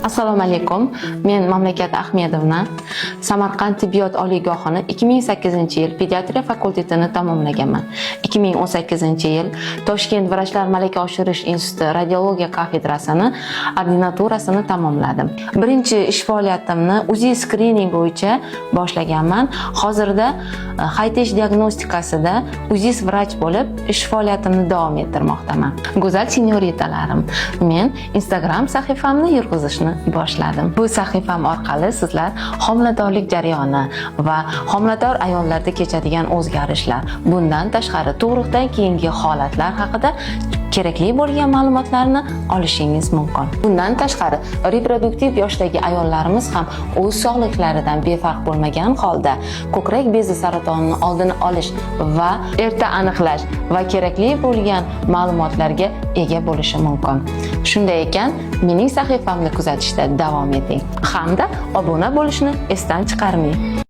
Assalomu alaykum. Men Mamlakat Ahmedovna Samarqand tibbiyot oliygohini 2008-yil pediatriya fakultetini tamomlaganman. 2018-yil Toshkent vrachlar malaka oshirish instituti radiologiya kafedrasini ordinaturasini tamomladim. Birinchi ish faoliyatimni UZI screening bo'yicha boshlaganman. Hozirda Haytesh diagnostikasida UZIS vrach bo'lib ish faoliyatimni davom ettirmoqdaman. Go'zal senyoritalarim, men Instagram sahifamni yurg'izishni boshladim. Bu sahifam orqali sizlar homiladorlik jarayoni va homilador ayollarda kechadigan o'zgarishlar, bundan tashqari tug'ruqdan keyingi holatlar haqida kerakli bo'lgan ma'lumotlarni olishingiz mumkin. Bundan tashqari reproduktiv yoshdagi ayollarimiz ham o'z sog'liklaridan befarq bo'lmagan holda ko'krak bezi saratonini oldini olish va erta aniqlash va kerakli bo'lgan ma'lumotlarga ega bo'lishi mumkin. Shunday ekan, mening sahifamni kuzatishda davom eting hamda obuna bo'lishni esdan chiqarmang.